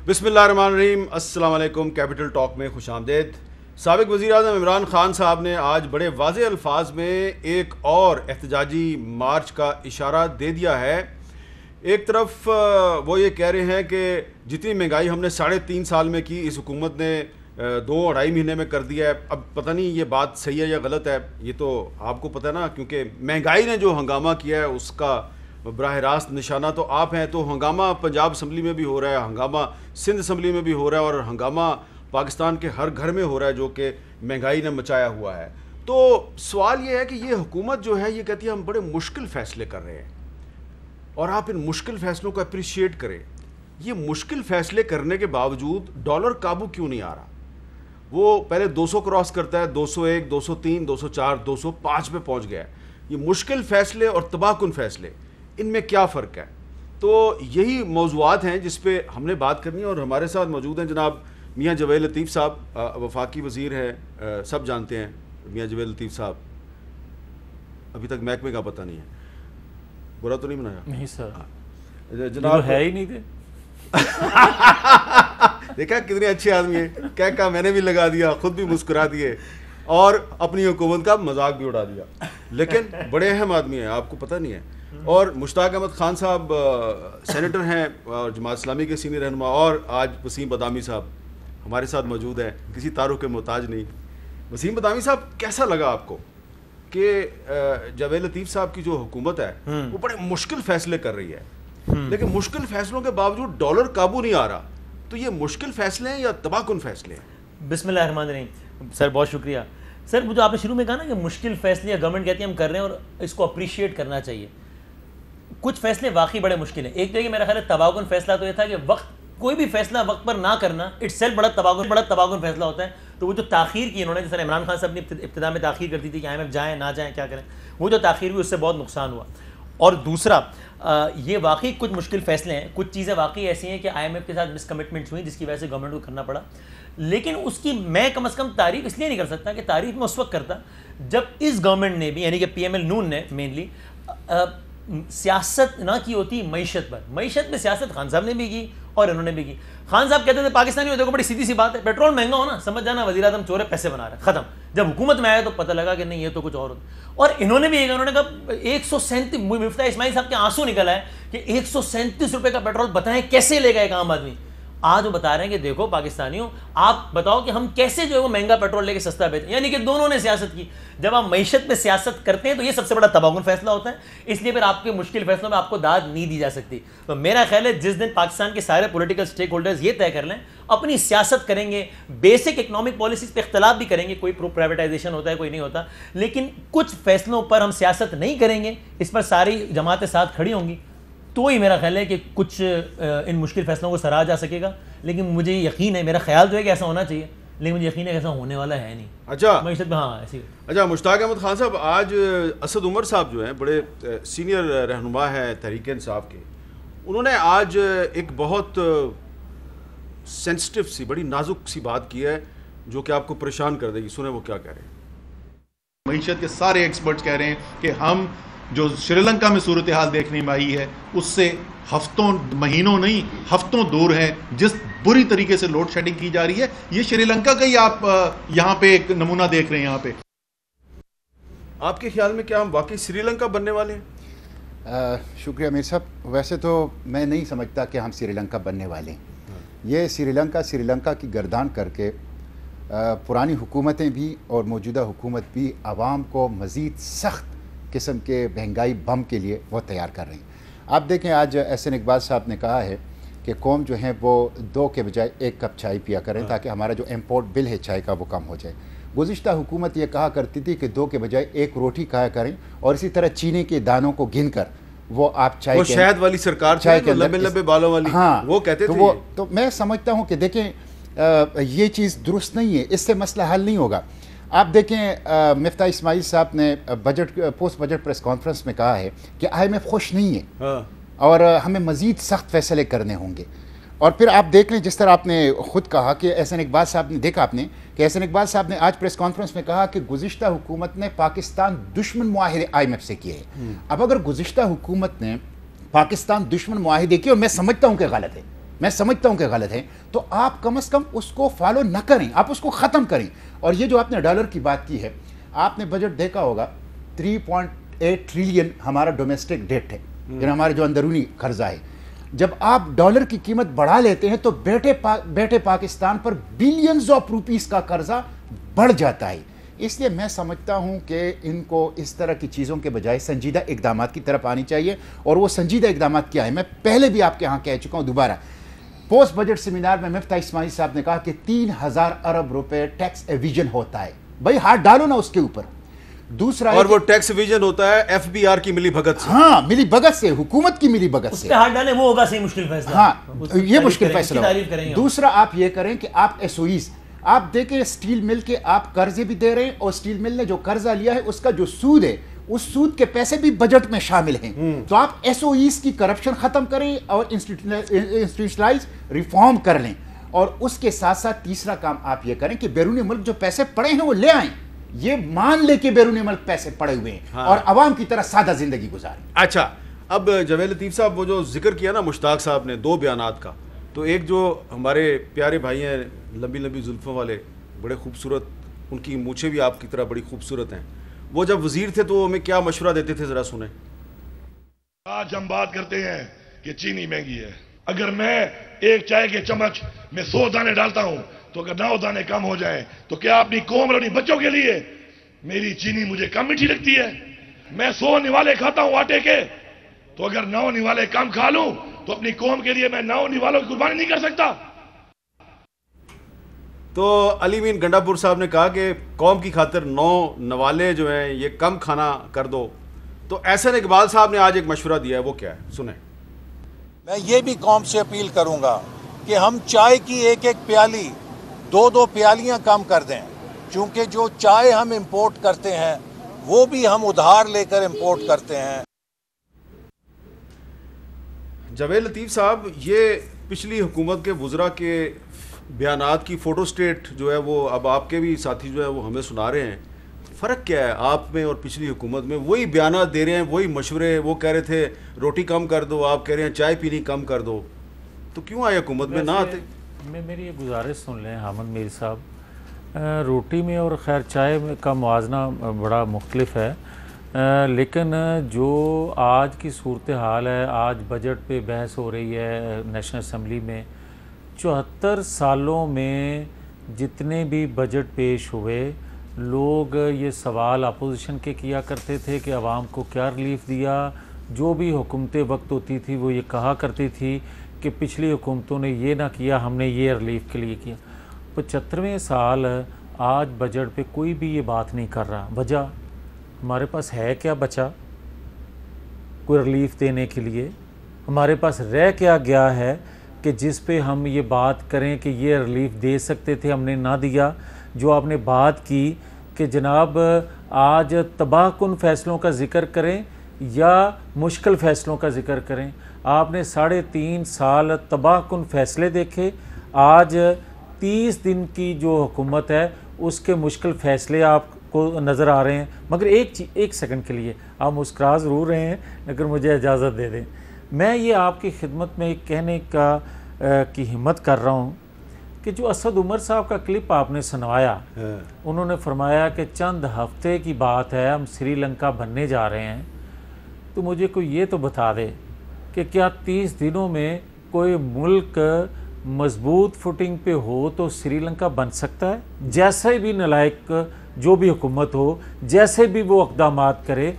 بسم اللہ الرحمن الرحیم، السلام علیکم۔ کیپٹل ٹاک میں خوش آمدید۔ سابق وزیر اعظم عمران خان صاحب نے آج بڑے واضح الفاظ میں ایک اور احتجاجی مارچ کا اشارہ دے دیا ہے۔ ایک طرف وہ یہ کہہ رہے ہیں کہ جتنی مہنگائی ہم نے 3.5 سال میں کی، اس حکومت نے 2-2.5 مہینے میں کر دیا ہے۔ اب پتہ نہیں یہ بات صحیح ہے یا غلط ہے، یہ تو آپ کو پتہ ہے نا، کیونکہ مہنگائی نے جو ہنگامہ کیا ہے اس کا براہ راست نشانہ تو آپ ہیں۔ تو ہنگامہ پنجاب اسمبلی میں بھی ہو رہا ہے، ہنگامہ سندھ اسمبلی میں بھی ہو رہا ہے، اور ہنگامہ پاکستان کے ہر گھر میں ہو رہا ہے جو کہ مہنگائی نے مچایا ہوا ہے۔ تو سوال یہ ہے کہ یہ حکومت جو ہے یہ کہتی ہے ہم بڑے مشکل فیصلے کر رہے ہیں، اور آپ ان مشکل فیصلوں کو اپریشیٹ کریں۔ یہ مشکل فیصلے کرنے کے باوجود ڈالر قابو کیوں نہیں آ رہا؟ وہ پہلے 200 کراس کرتا ہے، 201، 203، 204، 205 پہ پہنچ گیا ہے۔ یہ مشکل فیصلے اور تباہ کن فیصلے، ان میں کیا فرق ہے؟ تو یہی موضوعات ہیں جس پہ ہم نے بات کرنی ہے، اور ہمارے ساتھ موجود ہیں جناب میاں جاوید لطیف صاحب، وفاقی وزیر ہیں، سب جانتے ہیں میاں جاوید لطیف صاحب۔ ابھی تک محکمے کا پتہ نہیں ہے، برا تو نہیں بنایا؟ نہیں سر، جناب ہے ہی نہیں تھے۔ دیکھا کتنے اچھے آدمی ہیں، کہا میں نے بھی لگا دیا، خود بھی مسکرا دیے اور اپنی حکومت کا مذاق بھی اڑا دیا، لیکن بڑے اہم آدمی ہیں، آپ کو پتہ نہیں ہے۔ اور مشتاق احمد خان صاحب سینیٹر ہیں اور جماعت اسلامی کے سینئر رہنما، اور آج وسیم بادامی صاحب ہمارے ساتھ موجود ہیں، کسی تعارف کے محتاج نہیں۔ وسیم بادامی صاحب، کیسا لگا آپ کو کہ جاوید لطیف صاحب کی جو حکومت ہے وہ بڑے مشکل فیصلے کر رہی ہے، لیکن مشکل فیصلوں کے باوجود ڈالر قابو نہیں آ رہا؟ تو یہ مشکل فیصلے ہیں یا تباہ کن فیصلے ہیں؟ بسم اللہ الرحمن الرحیم۔ سر بہت شکریہ۔ سر وہ جو آپ نے شروع میں کہا نا کہ مشکل فیصلے گورنمنٹ کہتی ہے ہم کر رہے ہیں اور اس کو اپریشیٹ کرنا چاہیے، کچھ فیصلے واقعی بڑے مشکل ہیں۔ ایک تو یہ کہ میرا خیال ہے تباہ کن فیصلہ تو یہ تھا کہ کوئی بھی فیصلہ وقت پر نہ کرنا اٹ سیلف بڑا تباہ کن فیصلہ ہوتا ہے۔ تو وہ جو تاخیر کی انہوں نے، جیسے عمران خان صاحب نے ابتدا میں تاخیر کرتی تھی کہ IMF جائیں نہ جائیں کیا کریں، وہ جو تاخیر ہوئی اس سے بہت نقصان ہوا۔ اور دوسرا یہ واقعی کچھ مشکل فیصلے ہیں، کچھ چیزیں واقعی ایسی ہیں کہ IMF کے ساتھ مس کمٹمنٹس ہوئی جس کی وجہ سے گورنمنٹ کو کرنا پڑا، لیکن اس کی میں کم از کم تعریف اس لیے نہیں کر سکتا کہ تعریف میں اس وقت کرتا جب اس گورنمنٹ نے بھی، یعنی کہ PML نون نے مینلی سیاست نہ کی ہوتی معیشت پر۔ معیشت میں سیاست خان صاحب نے بھی کی اور انہوں نے بھی کی۔ خان صاحب کہتے تھے پاکستانی ہوتے کو بڑی سیدھی سی بات ہے، پیٹرول مہنگا ہونا سمجھ جانا وزیر اعظم چور ہے، پیسے بنا رہا ہے، ختم۔ جب حکومت میں آیا تو پتہ لگا کہ نہیں یہ تو کچھ اور ہوتا۔ اور انہوں نے بھی یہ کہا، انہوں نے کہا 137، مفتاح اسماعیل صاحب کے آنسو نکل آئے کہ 137 روپے کا پیٹرول بتائیں کیسے لے گا ایک عام آدمی۔ آج وہ بتا رہے ہیں کہ دیکھو پاکستانیوں، آپ بتاؤ کہ ہم کیسے جو ہے وہ مہنگا پیٹرول لے کے سستا بیچیں، یعنی کہ دونوں نے سیاست کی۔ جب آپ معیشت میں سیاست کرتے ہیں تو یہ سب سے بڑا تباہ کن فیصلہ ہوتا ہے، اس لیے پھر آپ کے مشکل فیصلوں میں آپ کو داد نہیں دی جا سکتی۔ تو میرا خیال ہے جس دن پاکستان کے سارے پولیٹیکل سٹیک ہولڈرز یہ طے کر لیں، اپنی سیاست کریں گے، بیسک اکنامک پالیسیز پہ اختلاف بھی کریں گے، کوئی پرائیویٹائزیشن ہوتا ہے کوئی نہیں ہوتا، لیکن کچھ فیصلوں پر ہم سیاست نہیں کریں گے، اس پر ساری جماعتیں ساتھ کھڑی ہوں گی، تو ہی میرا خیال ہے کہ کچھ ان مشکل فیصلوں کو سراہا جا سکے گا۔ لیکن مجھے یقین ہے، میرا خیال تو ہے کہ ایسا ہونا چاہیے، لیکن مجھے یقین ہے کہ ایسا ہونے والا ہے نہیں۔ اچھا معیشت میں ہاں ایسی۔ اچھا مشتاق احمد خان صاحب، آج اسد عمر صاحب جو ہیں بڑے سینئر رہنما ہیں تحریک انصاف کے، انہوں نے آج ایک بہت سینسٹیو سی، بڑی نازک سی بات کی ہے جو کہ آپ کو پریشان کر دے گی، سنیں وہ کیا کہہ رہے ہیں۔ معیشت کے سارے ایکسپرٹس کہہ رہے ہیں کہ ہم جو سری لنکا میں صورتحال دیکھنے میں آئی ہے اس سے ہفتوں، مہینوں نہیں، ہفتوں دور ہیں۔ جس بری طریقے سے لوڈ شیڈنگ کی جا رہی ہے، یہ سری لنکا کا ہی آپ یہاں پہ ایک نمونہ دیکھ رہے ہیں۔ یہاں پہ آپ کے خیال میں کیا ہم واقعی سری لنکا بننے والے ہیں؟ شکریہ امیر صاحب۔ ویسے تو میں نہیں سمجھتا کہ ہم سری لنکا بننے والے ہیں۔ یہ سری لنکا کی گردان کر کے پرانی حکومتیں بھی اور موجودہ حکومت بھی عوام کو مزید سخت قسم کے مہنگائی بم کے لیے وہ تیار کر رہی ہیں۔ آپ دیکھیں آج احسن اقبال صاحب نے کہا ہے کہ قوم جو ہیں وہ 2 کے بجائے 1 کپ چائے پیا کریں تاکہ ہمارا جو امپورٹ بل ہے چائے کا وہ کم ہو جائے۔ گزشتہ حکومت یہ کہا کرتی تھی کہ 2 کے بجائے 1 روٹی کھایا کریں، اور اسی طرح چینے کے دانوں کو گن کر وہ آپ چائے، وہ شہد والی سرکار چائے کے لمبے لمبے بالوں والی، ہاں وہ کہتے تھے۔ تو میں سمجھتا ہوں کہ دیکھیں یہ چیز درست نہیں ہے، اس سے مسئلہ حل نہیں ہوگا۔ آپ دیکھیں مفتاح اسماعیل صاحب نے پوسٹ بجٹ پریس کانفرنس میں کہا ہے کہ IMF خوش نہیں ہے اور ہمیں مزید سخت فیصلے کرنے ہوں گے۔ اور پھر آپ دیکھ لیں جس طرح آپ نے خود کہا کہ احسن اقبال صاحب نے، دیکھا آپ نے کہ احسن اقبال صاحب نے آج پریس کانفرنس میں کہا کہ گزشتہ حکومت نے پاکستان دشمن معاہدے IMF سے کیے ہیں۔ اب اگر گزشتہ حکومت نے پاکستان دشمن معاہدے کیے، اور میں سمجھتا ہوں کہ غلط ہے، میں سمجھتا ہوں کہ غلط ہیں، تو آپ کم از کم اس کو فالو نہ کریں، آپ اس کو ختم کریں. اور یہ جو آپ نے ڈالر کی بات کی ہے، آپ نے بجٹ دیکھا ہوگا 3.8 ٹریلین ہمارا ڈومیسٹک ڈیٹ ہے، یعنی ہمارے جو اندرونی قرضہ ہے. جب آپ ڈالر کی قیمت بڑھا لیتے ہیں تو بیٹے پاکستان پر بلینز آف روپیز کا قرضہ بڑھ جاتا ہے. اس لیے میں سمجھتا ہوں کہ ان کو اس طرح کی چیزوں کے بجائے سنجیدہ اقدامات کی طرف آنی چاہیے. اور وہ سنجیدہ اقدامات کیا ہے؟ میں پہلے بھی آپ کے ہاں کہہ چکا ہوں، دوبارہ پوسٹ بجٹ سیمینار میں مفتاح اسماعیل صاحب نے کہا کہ 3000 ارب روپے ٹیکس ایویژن ہوتا ہے. بھائی ہاتھ ڈالو نا اس کے اوپر. دوسرا اور وہ ٹیکس ایویژن ہوتا ہے ایف بی آر کی ملی بھگت سے. ہاں، ملی بھگت سے، حکومت کی ملی بھگت سے. اس پہ ہاتھ ڈالیں وہ ہوگا صحیح مشکل فیصلہ. ہاں، یہ مشکل فیصلہ. دوسرا آپ یہ کریں کہ آپ ایس او ایز، آپ دیکھیں اسٹیل مل کے آپ قرضے بھی دے رہے ہیں، اور اسٹیل مل نے جو قرضہ لیا ہے اس کا جو سود ہے اس سود کے پیسے بھی بجٹ میں شامل ہیں. تو آپ ایس او ایز کی کرپشن ختم کریں اور انسٹیٹیوشنلائز ریفارم کر لیں. اور اس کے ساتھ ساتھ تیسرا کام آپ یہ کریں کہ بیرون ملک جو پیسے پڑے ہیں وہ لے آئیں. یہ مان لے کے بیرون ملک پیسے پڑے ہوئے ہیں اور عوام کی طرح سادہ زندگی گزاریں. اچھا، اب جاوید لطیف صاحب وہ جو ذکر کیا نا مشتاق صاحب نے 2 بیانات کا، تو ایک جو ہمارے پیارے بھائی ہیں لمبی لمبی زلفوں والے، بڑے خوبصورت، ان کی مونچھیں بھی آپ کی طرح بڑی خوبصورت ہیں، وہ جب وزیر تھے تو ہمیں کیا مشورہ دیتے تھے، ذرا سنیں. آج ہم بات کرتے ہیں کہ چینی مہنگی ہے. اگر میں ایک چائے کے چمچ میں 100 دانے ڈالتا ہوں تو اگر 9 دانے کم ہو جائیں تو کیا اپنی قوم اور اپنی بچوں کے لیے میری چینی مجھے کم میٹھی لگتی ہے؟ میں 100 نوالے کھاتا ہوں آٹے کے، تو اگر 9 نوالے کم کھا لوں تو اپنی قوم کے لیے میں 9 نوالوں کی قربانی نہیں کر سکتا. تو علی مین گنڈا پور صاحب نے کہا کہ قوم کی خاطر 9 نوالے جو ہیں یہ کم کھانا کر دو. تو احسن اقبال صاحب نے آج ایک مشورہ دیا ہے، وہ کیا ہے، سنیں. میں یہ بھی قوم سے اپیل کروں گا کہ ہم چائے کی ایک ایک پیالی 2 پیالیاں کم کر دیں، چونکہ جو چائے ہم امپورٹ کرتے ہیں وہ بھی ہم ادھار لے کر امپورٹ کرتے ہیں. جاوید لطیف صاحب، یہ پچھلی حکومت کے وزراء کے بیانات کی فوٹو سٹیٹ جو ہے وہ اب آپ کے بھی ساتھی جو ہے وہ ہمیں سنا رہے ہیں. فرق کیا ہے آپ میں اور پچھلی حکومت میں؟ وہی بیانات دے رہے ہیں، وہی مشورے. وہ کہہ رہے تھے روٹی کم کر دو، آپ کہہ رہے ہیں چائے پینی کم کر دو. تو کیوں آئے حکومت میں نہ آتے؟ میری یہ گزارش سن لیں حامد میر صاحب، روٹی میں اور خیر چائے میں کا موازنہ بڑا مختلف ہے، لیکن جو آج کی صورتحال ہے، آج بجٹ پہ بحث ہو رہی ہے نیشنل اسمبلی میں، 74 سالوں میں جتنے بھی بجٹ پیش ہوئے، لوگ یہ سوال اپوزیشن کے کیا کرتے تھے کہ عوام کو کیا ریلیف دیا. جو بھی حکومتیں وقت ہوتی تھی وہ یہ کہا کرتی تھی کہ پچھلی حکومتوں نے یہ نہ کیا، ہم نے یہ ریلیف کے لیے کیا. 75ویں سال آج بجٹ پہ کوئی بھی یہ بات نہیں کر رہا. وجہ ہمارے پاس ہے کیا بچا کوئی ریلیف دینے کے لیے؟ ہمارے پاس رہ کیا گیا ہے کہ جس پہ ہم یہ بات کریں کہ یہ ریلیف دے سکتے تھے، ہم نے نہ دیا؟ جو آپ نے بات کی کہ جناب آج تباہ کن فیصلوں کا ذکر کریں یا مشکل فیصلوں کا ذکر کریں، آپ نے 3.5 سال تباہ کن فیصلے دیکھے. آج 30 دن کی جو حکومت ہے اس کے مشکل فیصلے آپ کو نظر آ رہے ہیں. مگر ایک سیکنڈ کے لیے آپ مسکرا ضرور رہے ہیں، اگر مجھے اجازت دے دیں. میں یہ آپ کی خدمت میں ایک کہنے کی ہمت کر رہا ہوں کہ جو اسد عمر صاحب کا کلپ آپ نے سنوایا، انہوں نے فرمایا کہ چند ہفتے کی بات ہے ہم سری لنکا بننے جا رہے ہیں. تو مجھے کوئی یہ تو بتا دے کہ کیا 30 دنوں میں کوئی ملک مضبوط فوٹنگ پہ ہو تو سری لنکا بن سکتا ہے؟ جیسے بھی نالائق جو بھی حکومت ہو، جیسے بھی وہ اقدامات کرے،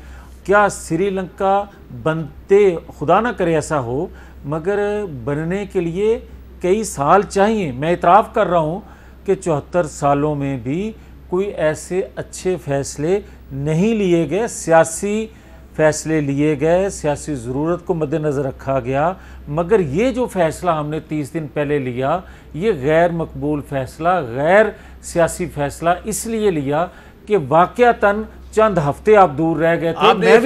کیا سری لنکا بنتے، خدا نہ کرے ایسا ہو، مگر بننے کے لیے کئی سال چاہیے. میں اعتراف کر رہا ہوں کہ 74 سالوں میں بھی کوئی ایسے اچھے فیصلے نہیں لیے گئے، سیاسی فیصلے لیے گئے، سیاسی ضرورت کو مد نظر رکھا گیا. مگر یہ جو فیصلہ ہم نے 30 دن پہلے لیا، یہ غیر مقبول فیصلہ، غیر سیاسی فیصلہ اس لیے لیا کہ واقعتاً چند ہفتے آپ دور رہ گئے تھے. آپ نے یہ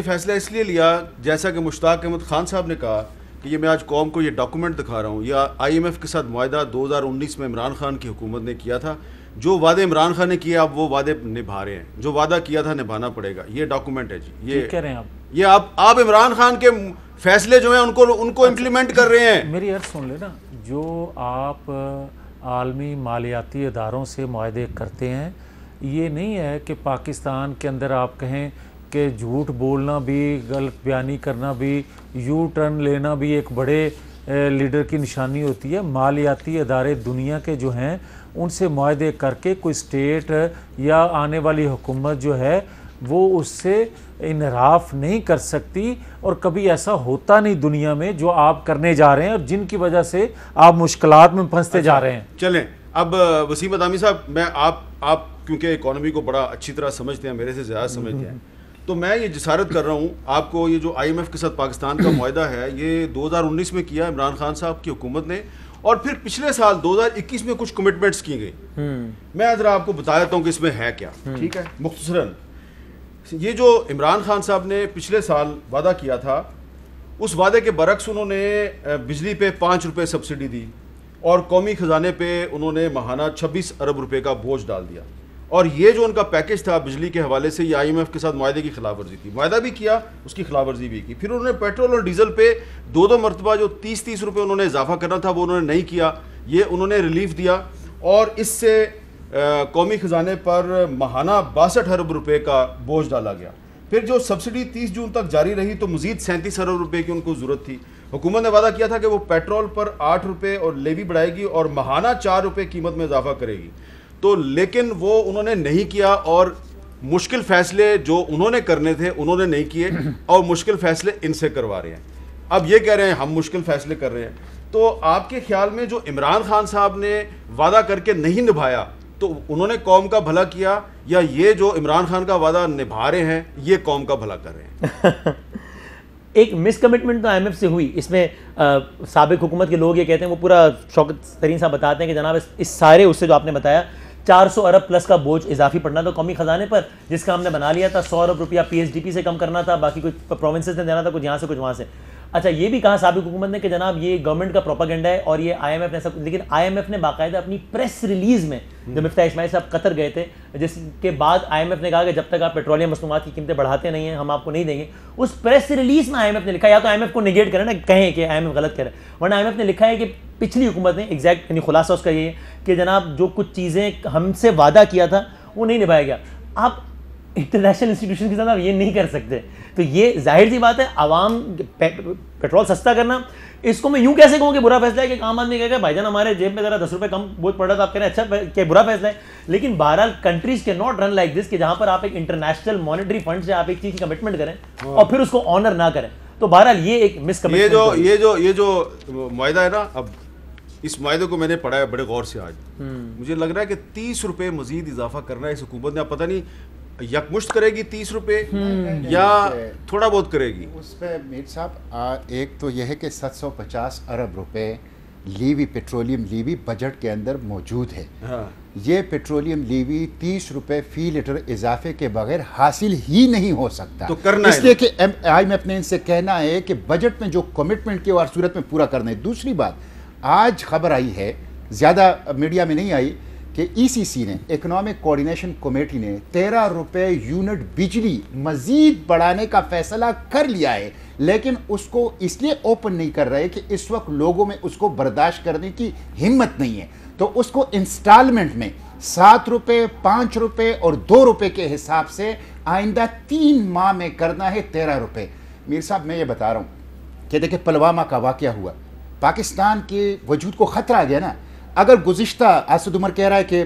فیصلہ اس لیے لیا جیسا کہ مشتاق احمد خان صاحب نے کہا کہ یہ میں آج قوم کو یہ ڈاکومنٹ دکھا رہا ہوں، یا IMF کے ساتھ معاہدہ 2019 میں عمران خان کی حکومت نے کیا تھا. جو وعدے عمران خان نے کیے اب وہ وعدے نبھا رہے ہیں، جو وعدہ کیا تھا نبھانا پڑے گا. یہ ڈاکومنٹ ہے جی، یہ کہہ رہے ہیں آپ. یہ آپ عمران خان کے فیصلے جو ہیں ان کو امپلیمنٹ کر رہے ہیں. میری عرض سن لینا, جو آپ عالمی مالیاتی اداروں سے معاہدے کرتے ہیں, یہ نہیں ہے کہ پاکستان کے اندر آپ کہیں کہ جھوٹ بولنا بھی, غلط بیانی کرنا بھی, یو ٹرن لینا بھی ایک بڑے لیڈر کی نشانی ہوتی ہے. مالیاتی ادارے دنیا کے جو ہیں ان سے معاہدے کر کے کوئی اسٹیٹ یا آنے والی حکومت جو ہے وہ اس سے انحراف نہیں کر سکتی, اور کبھی ایسا ہوتا نہیں دنیا میں جو آپ کرنے جا رہے ہیں اور جن کی وجہ سے آپ مشکلات میں پھنستے جا رہے ہیں. چلیں اب وسیم ادامی صاحب, میں آپ کیونکہ اکانومی کو بڑا اچھی طرح سمجھتے ہیں, میرے سے زیادہ سمجھتے ہیں, تو میں یہ جسارت کر رہا ہوں آپ کو, یہ جو IMF کے ساتھ پاکستان کا معاہدہ ہے یہ 2019 میں کیا عمران خان صاحب کی حکومت نے, اور پھر پچھلے سال 2021 میں کچھ کمٹمنٹس کی گئی. میں ذرا آپ کو بتا دیتا ہوں کہ اس میں ہے کیا, ٹھیک ہے, مختصراً. یہ جو عمران خان صاحب نے پچھلے سال وعدہ کیا تھا, اس وعدے کے برعکس انہوں نے بجلی پہ 5 روپے سبسڈی دی, اور قومی خزانے پہ انہوں نے ماہانہ 26 ارب روپے کا بوجھ ڈال دیا. اور یہ جو ان کا پیکج تھا بجلی کے حوالے سے, یہ IMF کے ساتھ معاہدے کی خلاف ورزی تھی. معاہدہ بھی کیا, اس کی خلاف ورزی بھی کی. پھر انہوں نے پیٹرول اور ڈیزل پہ 2 مرتبہ جو 30 روپے انہوں نے اضافہ کرنا تھا وہ انہوں نے نہیں کیا, یہ انہوں نے ریلیف دیا, اور اس سے قومی خزانے پر ماہانہ 62 ارب روپے کا بوجھ ڈالا گیا. پھر جو سبسڈی 30 جون تک جاری رہی تو مزید 37 ارب روپے کی ان کو ضرورت تھی. حکومت نے وعدہ کیا تھا کہ وہ پیٹرول پر 8 روپے اور لیوی بڑھائے گی اور ماہانہ 4 روپے قیمت میں اضافہ کرے گی. تو لیکن وہ انہوں نے نہیں کیا, اور مشکل فیصلے جو انہوں نے کرنے تھے انہوں نے نہیں کیے, اور مشکل فیصلے ان سے کروا رہے ہیں. اب یہ کہہ رہے ہیں ہم مشکل فیصلے کر رہے ہیں. تو آپ کے خیال میں جو عمران خان صاحب نے وعدہ کر کے نہیں نبھایا, تو انہوں نے قوم کا بھلا کیا, یا یہ جو عمران خان کا وعدہ نبھا رہے ہیں یہ قوم کا بھلا کر رہے ہیں؟ ایک مس کمٹمنٹ تو IMF سے ہوئی. اس میں سابق حکومت کے لوگ یہ کہتے ہیں, وہ پورا شوکت ترین صاحب بتاتے ہیں کہ جناب اس سارے اس سے جو آپ نے بتایا 400 ارب پلس کا بوجھ اضافی پڑنا تھا قومی خزانے پر, جس کا ہم نے بنا لیا تھا 100 ارب روپیہ PSDP سے کم کرنا تھا, باقی کچھ پروونسز نے دینا تھا, کچھ یہاں سے کچھ وہاں سے. اچھا یہ بھی کہا سابق حکومت نے کہ جناب یہ گورنمنٹ کا پروپیگنڈا ہے اور یہ IMF نے سب, لیکن IMF نے باقاعدہ اپنی پریس ریلیز میں جب مفتاح اسماعیل صاحب قطر گئے تھے, جس کے بعد IMF نے کہا کہ جب تک آپ پیٹرولیم مصنوعات کی قیمتیں بڑھاتے نہیں ہیں ہم آپ کو نہیں دیں گے. اس پریس ریلیز میں IMF نے لکھا, یا تو IMF کو نگیٹ کریں نا, کہیں کہ IMF غلط کہہ رہے ہیں, ورنہ IMF نے لکھا ہے کہ پچھلی حکومت نے ایگزیکٹ, یعنی خلاصہ اس کا یہ ہے کہ جناب جو کچھ چیزیں ہم سے وعدہ کیا تھا وہ نہیں نبھایا گیا. آپ انٹرنیشنل انسٹیٹیوشن کے ساتھ آپ یہ نہیں کر سکتے. تو یہ ظاہر سی بات ہے, عوام پیٹرول سستا کرنا, اس کو میں یوں کیسے کہوں کہ برا فیصلہ ہے, کہ عام آدمی کہے گا بھائی جان ہمارے جیب میں ذرا 10 روپے کم بوجھ پڑ رہا تھا, آپ کہہ رہے ہیں اچھا کہ برا فیصلہ ہے. لیکن بہرحال کنٹریز کے ناٹ رن لائک دس, کہ جہاں پر آپ ایک انٹرنیشنل مانیٹری فنڈ سے آپ ایک چیز کی کمٹمنٹ کریں اور پھر اس کو آنر نہ کریں. تو بہرحال یہ ایک مس کمٹمنٹ. یہ جو معاہدہ ہے نا, اب اس معاہدے کو میں نے پڑھا ہے بڑے غور سے آج, مجھے لگ رہا ہے کہ 30 روپے مزید اضافہ کرنا ہے اس حکومت نے. اب پتہ نہیں یکمشت کرے گی 30 روپے یا تھوڑا بہت کرے گی. اس پہ میر صاحب ایک تو یہ ہے کہ 750 ارب روپے لیوی, پیٹرولیم لیوی بجٹ کے اندر موجود ہے. یہ پیٹرولیم لیوی 30 روپے فی لیٹر اضافے کے بغیر حاصل ہی نہیں ہو سکتا. تو کرنا اس لیے کہ IMF نے ان سے کہنا ہے کہ بجٹ میں جو کمٹمنٹ کی اور صورت میں پورا کرنا ہے. دوسری بات, آج خبر آئی ہے, زیادہ میڈیا میں نہیں آئی, کہ ECC نے, اکنامک کوارڈینیشن کمیٹی نے 13 روپے یونٹ بجلی مزید بڑھانے کا فیصلہ کر لیا ہے, لیکن اس کو اس لیے اوپن نہیں کر رہے کہ اس وقت لوگوں میں اس کو برداشت کرنے کی ہمت نہیں ہے. تو اس کو انسٹالمنٹ میں 7 روپے, 5 روپے اور 2 روپے کے حساب سے آئندہ 3 ماہ میں کرنا ہے 13 روپے. میر صاحب میں یہ بتا رہا ہوں کہ دیکھیں پلوامہ کا واقعہ ہوا, پاکستان کے وجود کو خطرہ آ گیا نا. اگر گزشتہ اسد عمر کہہ رہا ہے کہ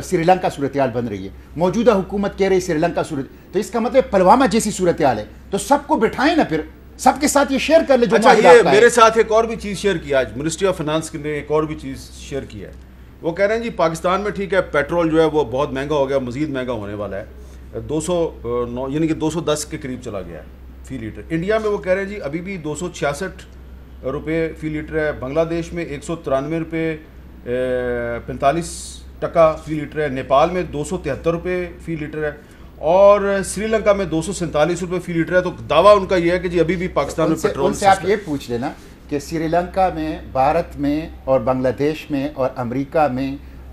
سری لنکا صورتحال بن رہی ہے, موجودہ حکومت کہہ رہی ہے سری لنکا صورت, تو اس کا مطلب پلوامہ جیسی صورتحال ہے, تو سب کو بٹھائیں نا, پھر سب کے ساتھ یہ شیئر کر لے. اچھا یہ میرے ساتھ ایک اور بھی چیز شیئر کیا آج منسٹری آف فائنانس نے, ایک اور بھی چیز شیئر کیا ہے. وہ کہہ رہے ہیں جی پاکستان میں ٹھیک ہے پیٹرول جو ہے وہ بہت مہنگا ہو گیا, مزید مہنگا ہونے والا ہے, 209 یعنی کہ 210 کے قریب چلا گیا ہے فی لیٹر. انڈیا میں وہ کہہ رہے ہیں جی ابھی بھی 266 روپے فی لیٹر ہے, بنگلہ دیش میں 193 روپے 45% فی لیٹر ہے, نیپال میں 273 روپے فی لیٹر ہے, اور سری لنکا میں 247 روپے فی لیٹر ہے. تو دعویٰ ان کا یہ ہے کہ جی ابھی بھی پاکستان میں پیٹرول سے آپ یہ پوچھ لینا کہ سری لنکا میں, بھارت میں اور بنگلہ دیش میں اور امریکہ میں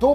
تو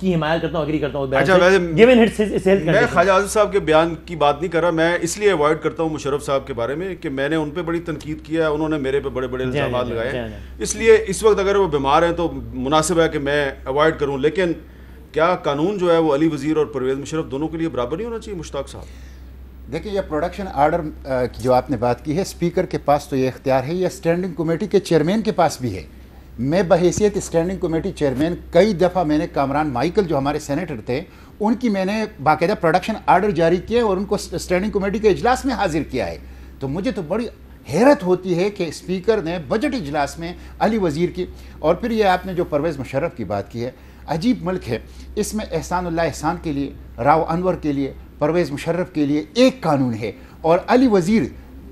کی حمایت کرتا ہوں, اگری کرتا ہوں. اچھا ویسے میں خواجہ عاصف صاحب کے بیان کی بات نہیں کر رہا, میں اس لیے اوائڈ کرتا ہوں مشرف صاحب کے بارے میں کہ میں نے ان پہ بڑی تنقید کیا ہے, انہوں نے میرے پہ بڑے بڑے الزامات لگائے ہیں, اس لیے اس وقت اگر وہ بیمار ہیں تو مناسب ہے کہ میں اوائڈ کروں. لیکن کیا قانون جو ہے وہ علی وزیر اور پرویز مشرف دونوں کے لیے برابر نہیں ہونا چاہیے مشتاق صاحب؟ دیکھیں یہ پروڈکشن آرڈر کی جو آپ نے بات کی ہے, اسپیکر کے پاس تو یہ اختیار ہے, یہ اسٹینڈنگ کمیٹی کے چیئرمین کے پاس بھی ہے. میں بحیثیت اسٹینڈنگ کمیٹی چیئرمین کئی دفعہ میں نے کامران مائیکل جو ہمارے سینیٹر تھے ان کی میں نے باقاعدہ پروڈکشن آرڈر جاری کیے اور ان کو اسٹینڈنگ کمیٹی کے اجلاس میں حاضر کیا ہے. تو مجھے تو بڑی حیرت ہوتی ہے کہ اسپیکر نے بجٹ اجلاس میں علی وزیر کی, اور پھر یہ آپ نے جو پرویز مشرف کی بات کی ہے, عجیب ملک ہے, اس میں احسان اللہ احسان کے لیے, راؤ انور کے لیے, پرویز مشرف کے لیے ایک قانون ہے, اور علی وزیر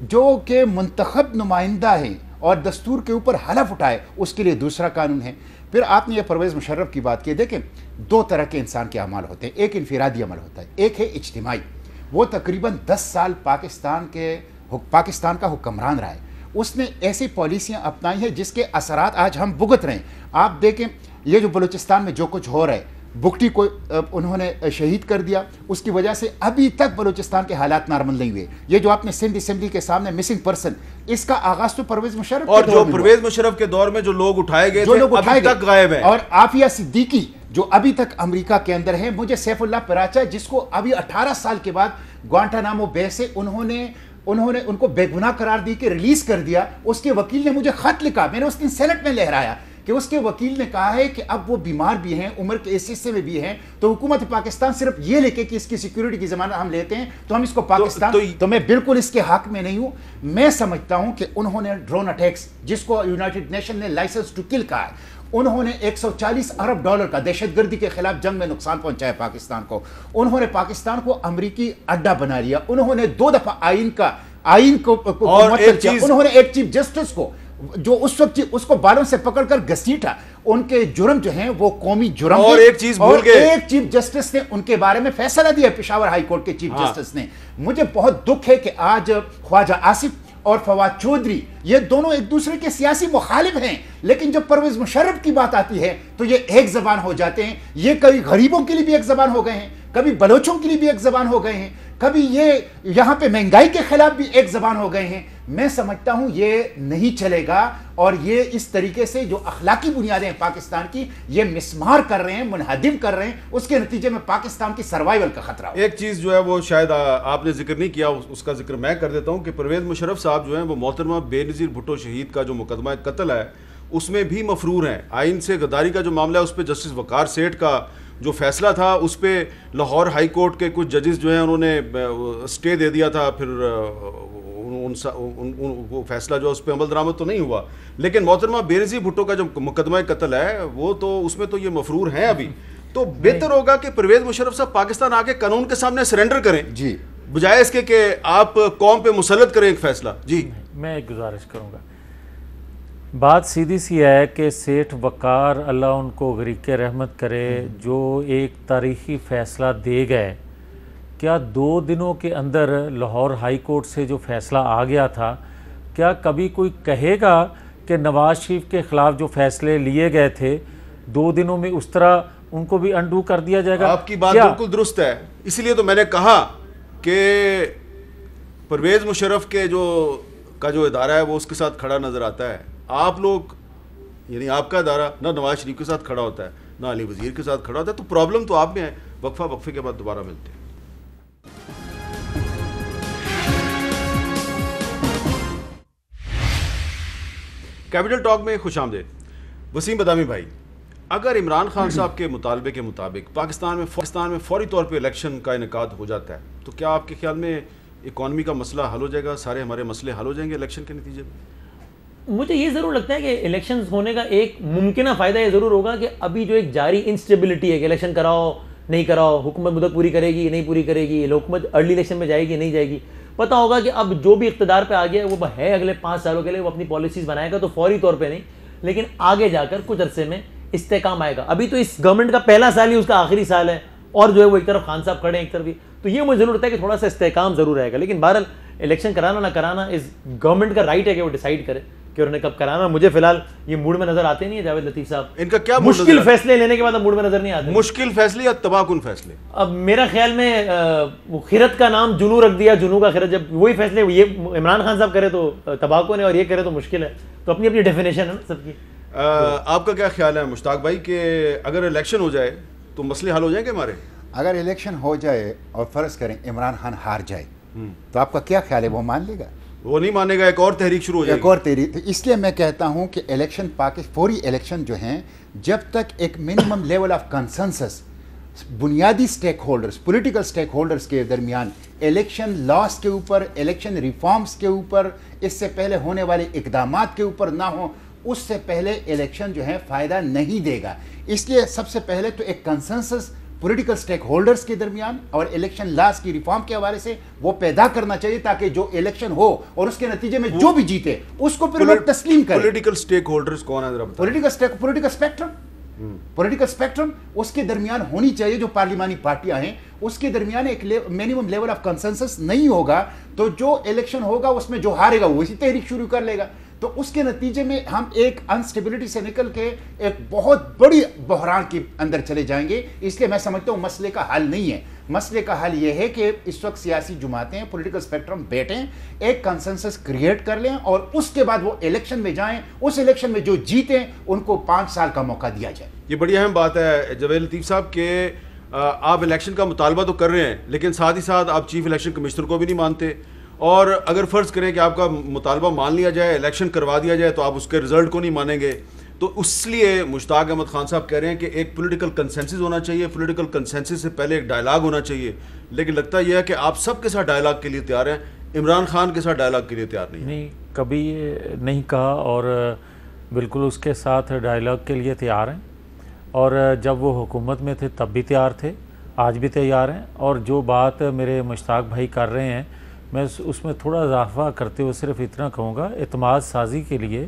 جو کہ منتخب نمائندہ ہیں اور دستور کے اوپر حلف اٹھائے اس کے لیے دوسرا قانون ہے. پھر آپ نے یہ پرویز مشرف کی بات کی, دیکھیں دو طرح کے انسان کے اعمال ہوتے ہیں, ایک انفرادی عمل ہوتا ہے, ایک ہے اجتماعی. وہ تقریباً 10 سال پاکستان کا حکمران رہا ہے, اس نے ایسی پالیسیاں اپنائی ہیں جس کے اثرات آج ہم بھگت رہے ہیں. آپ دیکھیں یہ جو بلوچستان میں جو کچھ ہو رہا ہے, بگٹی کو انہوں نے شہید کر دیا, اس کی وجہ سے ابھی تک بلوچستان کے حالات نارمل نہیں ہوئے. یہ جو آپ نے سندھ اسمبلی کے سامنے مسنگ پرسن, اس کا آغاز تو پرویز مشرف اور جو پرویز مشرف کے دور میں جو لوگ اٹھائے گئے تھے ابھی تک غائب ہیں, اور عافیہ صدیقی جو ابھی تک امریکہ کے اندر ہے. مجھے سیف اللہ پراچا جس کو ابھی 18 سال کے بعد گوانٹانامو بے سے انہوں نے ان کو بے گناہ قرار دی کے ریلیز کر دیا. اس کے وکیل نے مجھے خط لکھا, میں نے اس دن سینٹ میں لہرایا کہ اس کے وکیل نے کہا ہے کہ اب وہ بیمار بھی ہیں, عمر کے اس حصے میں بھی ہیں, تو حکومت پاکستان صرف یہ لکھے کہ اس کی سیکیورٹی کی ضمانت ہم لیتے ہیں تو ہم اس کو پاکستان. تو میں بالکل اس کے حق میں نہیں ہوں. میں سمجھتا ہوں کہ انہوں نے ڈرون اٹیکس, جس کو یونائٹڈ نیشن نے لائسنس ٹو کل کہا ہے, انہوں نے $140 ارب کا دہشت گردی کے خلاف جنگ میں نقصان پہنچایا پاکستان کو. انہوں نے پاکستان کو امریکی اڈا بنا لیا. انہوں نے 2 دفعہ آئین کو انہوں نے ایک چیف جسٹس کو جو اس وقت اس کو بالوں سے پکڑ کر گھسیٹا. ان کے جرم جو ہیں وہ قومی جرم, اور ایک چیز بھول گئے, ایک چیف جسٹس نے ان کے بارے میں فیصلہ دیا, پشاور ہائی کورٹ کے چیف جسٹس نے. مجھے بہت دکھ ہے کہ آج خواجہ آصف اور فواد چودھری یہ دونوں ایک دوسرے کے سیاسی مخالف ہیں, لیکن جب پرویز مشرف کی بات آتی ہے تو یہ ایک زبان ہو جاتے ہیں. یہ کبھی غریبوں کے لیے بھی ایک زبان ہو گئے ہیں, کبھی بلوچوں کے لیے بھی ایک زبان ہو گئے ہیں, کبھی یہ یہاں پہ مہنگائی کے خلاف بھی ایک زبان ہو گئے ہیں. میں سمجھتا ہوں یہ نہیں چلے گا, اور یہ اس طریقے سے جو اخلاقی بنیادیں ہیں پاکستان کی یہ مسمار کر رہے ہیں, منہدم کر رہے ہیں. اس کے نتیجے میں پاکستان کی سروائیول کا خطرہ ہو. ایک چیز جو ہے وہ شاید آپ نے ذکر نہیں کیا, اس کا ذکر میں کر دیتا ہوں کہ پرویز مشرف صاحب جو ہیں وہ محترمہ بے نظیر بھٹو شہید کا جو مقدمہ قتل ہے اس میں بھی مفرور ہیں. آئین سے غداری کا جو معاملہ ہے اس پہ جسٹس وقار سیٹھ کا جو فیصلہ تھا اس پہ لاہور ہائی کورٹ کے کچھ ججز جو ہیں انہوں نے اسٹے دے دیا تھا, پھر وہ فیصلہ جو اس پہ عمل درآمد تو نہیں ہوا. لیکن محترمہ بے نظیر بھٹو کا جو مقدمہ قتل ہے وہ تو اس میں تو یہ مفرور ہیں ابھی. تو بہتر ہوگا کہ پرویز مشرف صاحب پاکستان آ کے قانون کے سامنے سرنڈر کریں, جی, بجائے اس کے کہ آپ قوم پہ مسلط کریں ایک فیصلہ. جی میں ایک گزارش کروں گا, بات سیدھی سی ہے کہ سیٹھ وقار اللہ ان کو غریق رحمت کرے جو ایک تاریخی فیصلہ دے گئے, کیا 2 دنوں کے اندر لاہور ہائی کورٹ سے جو فیصلہ آ گیا تھا, کیا کبھی کوئی کہے گا کہ نواز شریف کے خلاف جو فیصلے لیے گئے تھے 2 دنوں میں اس طرح ان کو بھی انڈو کر دیا جائے گا؟ آپ کی بات بالکل درست ہے, اسی لیے تو میں نے کہا کہ پرویز مشرف کے جو ادارہ ہے وہ اس کے ساتھ کھڑا نظر آتا ہے. آپ لوگ یعنی آپ کا ادارہ نہ نواز شریف کے ساتھ کھڑا ہوتا ہے نہ علی وزیر کے ساتھ کھڑا ہوتا ہے, تو پرابلم تو آپ میں ہے. وقفے کے بعد دوبارہ ملتے ہیں. کیپٹل ٹاک میں خوش آمدید. وسیم بدامی بھائی, اگر عمران خان صاحب کے مطالبے کے مطابق پاکستان میں فوری طور پہ الیکشن کا انعقاد ہو جاتا ہے تو کیا آپ کے خیال میں اکانومی کا مسئلہ حل ہو جائے گا, سارے ہمارے مسئلے حل ہو جائیں گے الیکشن کے نتیجے میں؟ مجھے یہ ضرور لگتا ہے کہ الیکشنز ہونے کا ایک ممکنہ فائدہ یہ ضرور ہوگا کہ ابھی جو ایک جاری انسٹیبلٹی ہے کہ الیکشن کراؤ نہیں کراؤ, حکومت مدت پوری کرے گی نہیں پوری کرے گی, حکومت ارلی الیکشن میں جائے گی نہیں جائے گی, پتہ ہوگا کہ اب جو بھی اقتدار پہ آ گیا ہے وہ ہے اگلے 5 سالوں کے لیے, وہ اپنی پالیسیز بنائے گا, تو فوری طور پہ نہیں لیکن آگے جا کر کچھ عرصے میں استحکام آئے گا. ابھی تو اس گورنمنٹ کا پہلا سال ہی اس کا آخری سال ہے, اور جو ہے وہ ایک طرف خان صاحب کھڑے ہیں ایک طرف بھی, تو یہ مجھے ضرور ہوتا ہے کہ تھوڑا سا استحکام ضرور رہے گا. لیکن بہرحال الیکشن کرانا نہ کرانا اس گورنمنٹ کا رائٹ ہے کہ وہ ڈیسائیڈ کرے. کہ انہوں نے کب کرانا. مجھے فی الحال یہ موڈ میں نظر آتے نہیں ہے جاوید لطیف صاحب. ان کا کیا مشکل فیصلے لینے کے بعد موڈ میں نظر نہیں آتے. مشکل فیصلے یا تباہ کن فیصلے؟ اب میرا خیال میں خرت کا نام جنو رکھ دیا, جنو کا خرت. جب وہی فیصلے یہ عمران خان صاحب کرے تو تباہ کن ہے اور یہ کرے تو مشکل ہے. تو اپنی اپنی ڈیفینیشن ہے نا سب کی. آپ کا کیا خیال ہے مشتاق بھائی کہ اگر الیکشن ہو جائے تو مسئلے حل ہو جائیں گے ہمارے؟ اگر الیکشن ہو جائے اور فرض کریں عمران خان ہار جائے تو آپ کا کیا خیال ہے, وہ مان لے گا؟ وہ نہیں مانے گا, ایک اور تحریک شروع ہو جائے گی. ایک اور تحریک. اس لیے میں کہتا ہوں کہ الیکشن فوری الیکشن جو ہیں, جب تک ایک منیمم لیول آف کنسنسس بنیادی stake holders, political stake holders کے درمیان الیکشن لاس کے اوپر, الیکشن ریفارمز کے اوپر, اس سے پہلے ہونے والے اقدامات کے اوپر نہ ہوں, اس سے پہلے الیکشن جو ہے فائدہ نہیں دے گا. اس لیے سب سے پہلے تو ایک کنسنسس پولیٹیکل سٹیک ہولڈرز کے درمیان اور الیکشن لاس کی ریفارم کے حوالے سے وہ پیدا کرنا چاہیے, تاکہ جو الیکشن ہو اور اس کے نتیجے میں جو بھی جیتے اس کو پھر لوگ تسلیم کریں. پولیٹیکل سٹیک ہولڈرز کون ہیں ذرا بتائیں؟ پولیٹیکل اسپیکٹرم اس کے درمیان ہونی چاہیے. جو پارلیمانی پارٹیاں ہیں اس کے درمیان ایک منیمم لیول آف کنسنسس نہیں ہوگا تو جو الیکشن ہوگا اس میں جو ہارے گا وہ اسی تحریک شروع کر لے گا. تو اس کے نتیجے میں ہم ایک انسٹیبلٹی سے نکل کے ایک بہت بڑی بحران کے اندر چلے جائیں گے. اس لیے میں سمجھتا ہوں مسئلے کا حل نہیں ہے. مسئلے کا حل یہ ہے کہ اس وقت سیاسی جماعتیں, پولیٹیکل اسپیکٹرم بیٹھیں, ایک کنسنسس کریٹ کر لیں اور اس کے بعد وہ الیکشن میں جائیں. اس الیکشن میں جو جیتیں ان کو 5 سال کا موقع دیا جائے. یہ بڑی اہم بات ہے جاوید لطیف صاحب کہ آپ الیکشن کا مطالبہ تو کر رہے ہیں لیکن ساتھ ہی ساتھ آپ چیف الیکشن کمشنر کو بھی نہیں مانتے. اور اگر فرض کریں کہ آپ کا مطالبہ مان لیا جائے, الیکشن کروا دیا جائے, تو آپ اس کے رزلٹ کو نہیں مانیں گے. تو اس لیے مشتاق احمد خان صاحب کہہ رہے ہیں کہ ایک پولیٹیکل کنسنسس ہونا چاہیے, پولیٹیکل کنسنسس سے پہلے ایک ڈائلاگ ہونا چاہیے. لیکن لگتا یہ ہے کہ آپ سب کے ساتھ ڈائلاگ کے لیے تیار ہیں, عمران خان کے ساتھ ڈائلاگ کے لیے تیار نہیں. کبھی نہیں کہا اور بالکل اس کے ساتھ ڈائلاگ کے لیے تیار ہیں. اور جب وہ حکومت میں تھے تب بھی تیار تھے, آج بھی تیار ہیں. اور جو بات میرے مشتاق بھائی کر رہے ہیں میں اس میں تھوڑا اضافہ کرتے ہوئے صرف اتنا کہوں گا, اعتماد سازی کے لیے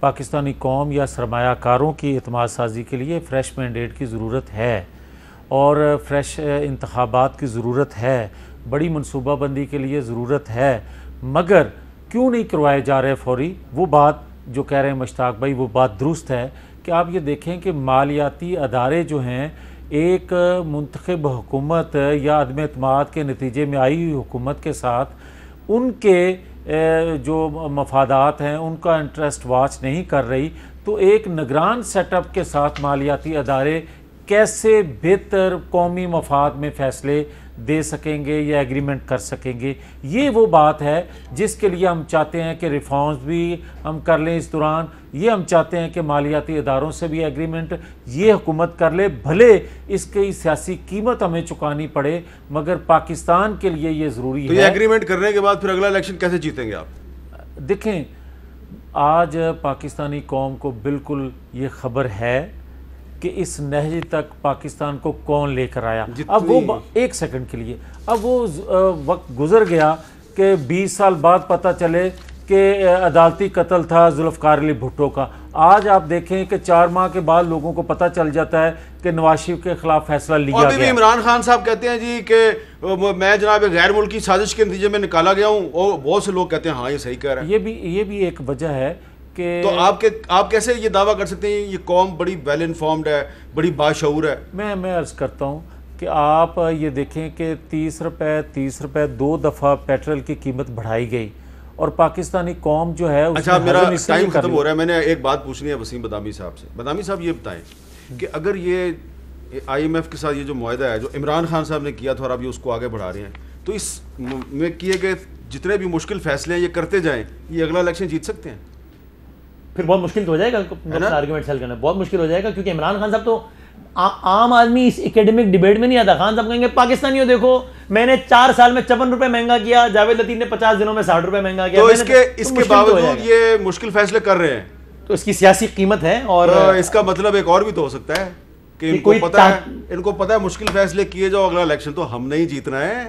پاکستانی قوم یا سرمایہ کاروں کی اعتماد سازی کے لیے فریش مینڈیٹ کی ضرورت ہے اور فریش انتخابات کی ضرورت ہے, بڑی منصوبہ بندی کے لیے ضرورت ہے. مگر کیوں نہیں کروائے جا رہے فوری؟ وہ بات جو کہہ رہے ہیں مشتاق بھائی وہ بات درست ہے کہ آپ یہ دیکھیں کہ مالیاتی ادارے جو ہیں ایک منتخب حکومت یا عدم اعتماد کے نتیجے میں آئی ہوئی حکومت کے ساتھ ان کے جو مفادات ہیں ان کا انٹرسٹ واچ نہیں کر رہی. تو ایک نگران سیٹ اپ کے ساتھ مالیاتی ادارے کیسے بہتر قومی مفاد میں فیصلے دے سکیں گے یا ایگریمنٹ کر سکیں گے؟ یہ وہ بات ہے جس کے لیے ہم چاہتے ہیں کہ ریفارمز بھی ہم کر لیں اس دوران. یہ ہم چاہتے ہیں کہ مالیاتی اداروں سے بھی ایگریمنٹ یہ حکومت کر لے, بھلے اس کی سیاسی قیمت ہمیں چکانی پڑے, مگر پاکستان کے لیے یہ ضروری ہے. تو یہ ایگریمنٹ کرنے کے بعد پھر اگلا الیکشن کیسے جیتیں گے آپ؟ دیکھیں آج پاکستانی قوم کو بالکل یہ خبر ہے کہ اس نہج تک پاکستان کو کون لے کر آیا. اب وہ ایک سیکنڈ کے لیے اب وہ وقت گزر گیا کہ 20 سال بعد پتہ چلے کہ عدالتی قتل تھا ذوالفقار علی بھٹو کا. آج آپ دیکھیں کہ 4 ماہ کے بعد لوگوں کو پتہ چل جاتا ہے کہ نواز شریف کے خلاف فیصلہ لیا گیا. ابھی بھی عمران خان صاحب کہتے ہیں جی کہ میں جناب غیر ملکی سازش کے نتیجے میں نکالا گیا ہوں, اور بہت سے لوگ کہتے ہیں ہاں یہ صحیح کہہ رہا ہے. یہ بھی ایک وجہ ہے کہ تو آپ کیسے یہ دعویٰ کر سکتے ہیں یہ قوم بڑی ویل انفارمڈ ہے, بڑی باشعور ہے؟ میں عرض کرتا ہوں کہ آپ یہ دیکھیں کہ 30 روپے 2 دفعہ پیٹرول کی قیمت بڑھائی گئی اور پاکستانی قوم جو ہے. اچھا میرا ٹائم ختم ہو رہا ہے, میں نے ایک بات پوچھنی ہے وسیم بادامی صاحب سے. بادامی صاحب یہ بتائیں کہ اگر یہ IMF کے ساتھ یہ جو معاہدہ ہے جو عمران خان صاحب نے کیا تھا اور اب یہ اس کو آگے بڑھا رہے ہیں, تو اس میں کیے گئے جتنے بھی مشکل فیصلے ہیں یہ کرتے جائیں, یہ اگلا الیکشن جیت سکتے ہیں؟ پھر بہت مشکل تو ہو جائے گا آرگومنٹ حل کرنا, بہت مشکل ہو جائے گا, کیونکہ عمران خان صاحب تو عام آدمی اس اکیڈمک ڈیبیٹ میں نہیں آتا. خان صاحب کہیں گے پاکستانیوں دیکھو میں نے 4 سال میں 56 روپے مہنگا کیا, جاوید لطیف نے 50 دنوں میں 60 روپے مہنگا کیا. تو اس کے باوجود یہ مشکل فیصلے کر رہے ہیں, تو اس کی سیاسی قیمت ہے. اور اس کا مطلب ایک اور بھی تو ہو سکتا ہے کہ ان کو پتہ ہے مشکل فیصلے کیے جاؤ اگلا الیکشن تو ہم نہیں جیتنا ہے.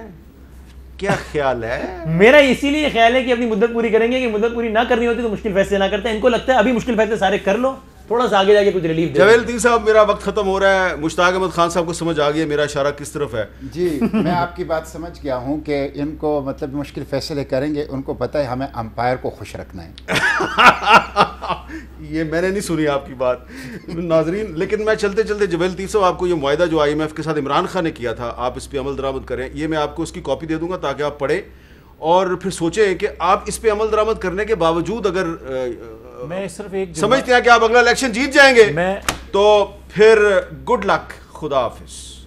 کیا خیال ہے؟ میرا اسی لیے خیال ہے کہ اپنی مدت پوری کریں گے, کہ مدت پوری نہ کرنی ہوتی تو مشکل فیصلے نہ کرتے. ان کو لگتا ہے ابھی مشکل فیصلے سارے کر لو تھوڑا سا آگے جا کے کچھ ریلیف دے. جویل الطیف صاحب میرا وقت ختم ہو رہا ہے. مشتاق احمد خان صاحب کو سمجھ آ گئی ہے میرا اشارہ کس طرف ہے. جی میں آپ کی بات سمجھ گیا ہوں کہ ان کو مطلب مشکل فیصلے کریں گے, ان کو پتہ ہے ہمیں امپائر کو خوش رکھنا ہے. یہ میں نے نہیں سنی آپ کی بات ناظرین. لیکن میں چلتے چلتے جویل الطیف صاحب آپ کو یہ معاہدہ جو IMF کے ساتھ عمران خان نے کیا تھا, آپ اس پہ عمل درآمد کریں. یہ میں آپ کو اس کی کاپی دے دوں گا تاکہ آپ پڑھیں اور پھر سوچیں کہ آپ اس پہ عمل درآمد کرنے کے باوجود اگر میں صرف ایک سمجھتے ہیں کہ آپ اگلا الیکشن جیت جائیں گے میں تو پھر گڈ لک. خدا حافظ.